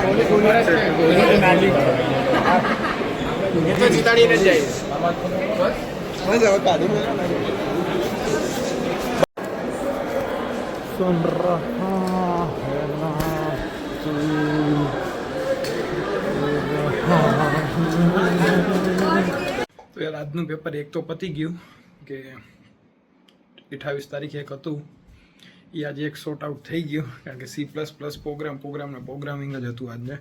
તો જીતાડીને જ જઈશ. सुन रहा है ना તો યાર આજનું પેપર એક તો પતી ગયું કે 28 તારીખે એક હતું એ આજે એક શોર્ટ આઉટ થઈ ગયું કારણ કે C++ પ્રોગ્રામિંગ જ હતું આજને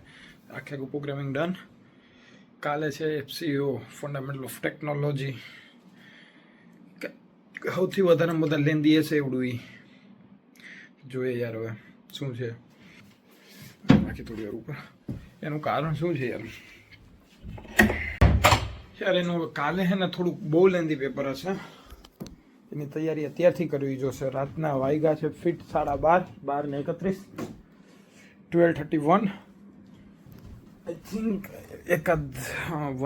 આખે આખું પ્રોગ્રામિંગ ડન. કાલે છે FCO ફંડામેન્ટલ ઓફ ટેકનોલોજી સૌથી વધારેમાં બધા લેન્દી હશે એવડું એ જોઈએ યાર હવે શું છે બાકી થોડી વાર ઉપર એનું કારણ શું છે યાર એનું કાલે છે ને થોડુંક બહુ લેન્ધી પેપર હશે એની તૈયારી અત્યારથી કરવી જોશે. રાતના વાગ્યા છે ફિટ 12:31 12:31 આઈ થિંક એકાદ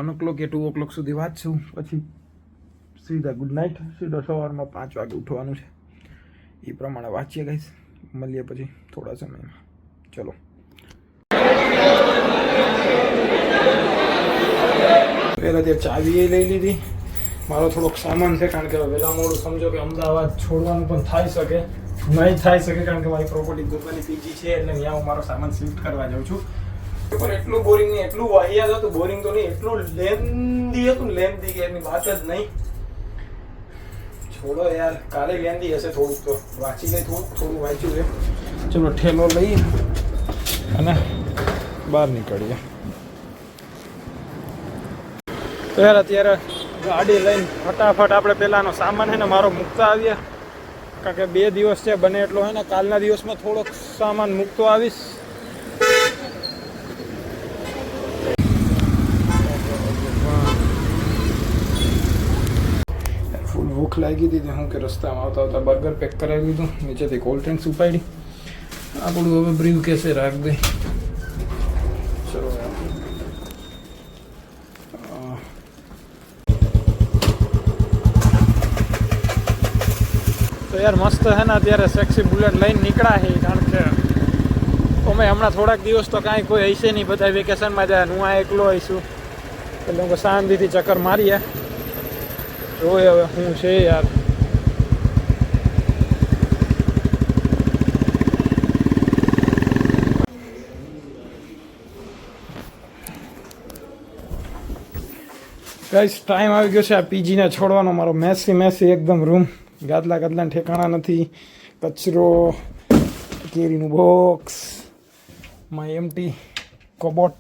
1 o'clock કે 2 o'clock સુધી વાંચશું પછી સીધા ગુડ નાઇટ. સીધો સવારમાં 5 વાગે ઉઠવાનું છે એ પ્રમાણે વાંચીએ ગાઈસ. મળીએ પછી થોડા સમયમાં. ચલો પહેલાં ત્યાં ચાવી એ લઈ લીધી. મારો થોડોક સામાન છે કારણ કે વહેલા મોડું સમજો કે અમદાવાદ છોડવાનું પણ થઈ શકે નહીં થઈ શકે કારણ કે મારી પ્રોપર્ટી દુકાનની પીજી છે એટલે ત્યાં હું મારો સામાન શિફ્ટ કરવા જાઉં છું. પણ એટલું બોરિંગ નહીં, એટલું વાહિયાત હતું. બોરિંગ તો નહીં, એટલું લેન્ધી હતું લેન્ધી કે એની વાત જ નહીં. છોડો યાર, કાલે લેન્ધી હશે થોડુંક તો વાંચી ગઈ. થોડું વાંચ્યું છે. ચલો ઠેલો લઈએ અને બહાર નીકળીએ. તો યાર અત્યારે ગાડી લઈને ફટાફટ આપણે પહેલાંનો સામાન છે ને મારો મૂકતા આવીએ કારણ કે 2 દિવસ છે બને એટલો હોય ને કાલના દિવસમાં થોડોક સામાન મૂકતો આવીશ. ફૂલ ભૂખ લાગી હતી હું કે રસ્તામાં આવતા આવતા બર્ગર પેક કરાવી દીધું. નીચેથી કોલ્ડ ડ્રિંક્સ ઉપાડી. આપણું હવે બ્રીવ કેસે રાખ દઈ. ચલો તો યાર મસ્ત છે ને અત્યારે સેક્સી બુલેટ લઈને નીકળ્યા છે કારણ કે અમે હમણાં થોડાક દિવસ તો કાંઈ કોઈ હશે નહીં, બધા વેકેશનમાં જાય. હું આ એકલો આવીશું એટલે હું શાંતિથી ચક્કર મારીએ. જોઈએ હવે શું છે યાર. ગાઈસ ટાઈમ આવી ગયો છે આ પીજીને છોડવાનો. મારો મેસી એકદમ રૂમ. ગાદલા ઠેકાણા નથી. કચરો, કેરીનું બોક્સ, માય એમટી કબોટ.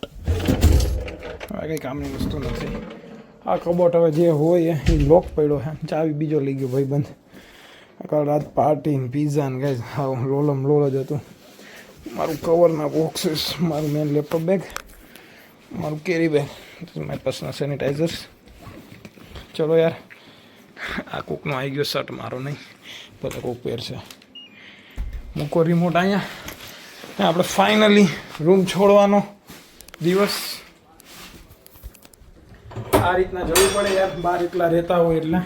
આ કંઈ કામની વસ્તુ નથી. આ કબોટ હવે જે હોય એ લોક પડ્યો છે. ચાવી બીજો લઈ ગયો ભાઈબંધ. કાલ રાત પાર્ટી પીઝા ને ગાઈસ હા લોલમ લોલ જ હતું. મારું કવરના બોક્સીસ, મારું મેન લેપટોપ બેગ, મારું કેરી બેગ, મારી પર્સનલ સેનિટાઈઝર્સ. ચલો યાર, આ કોકનો આવી ગયો શર્ટ, મારો નહીં, બધા કોક પહેરશે. મૂકો રિમોટ અહીંયા. આપણે ફાઇનલી રૂમ છોડવાનો દિવસ. આ રીતના જવું પડે યાર, બહાર એકલા રહેતા હોય એટલે.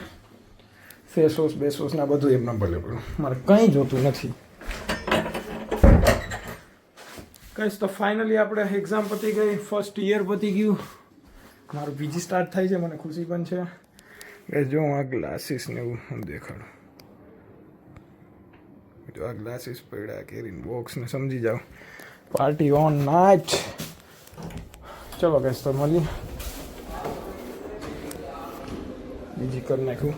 ફેસ વોશ બેસવોશના બધું એમના ભલે પડ્યું, મારે કંઈ જોતું નથી. કહીશ તો ફાઇનલી આપણે એક્ઝામ પતી ગઈ, ફર્સ્ટ યર પતી ગયું. મારું પીજી સ્ટાર્ટ થાય છે, મને ખુશી પણ છે. જો હું આ ગ્લાસીસ ને એવું હું દેખાડું. જો આ ગ્લાસીસ પડ્યા, કેરીન બોક્સ ને સમજી જાઓ. Party on night. ચલો ગેસ તો મળીએ. બીજી કરી નાખ્યું.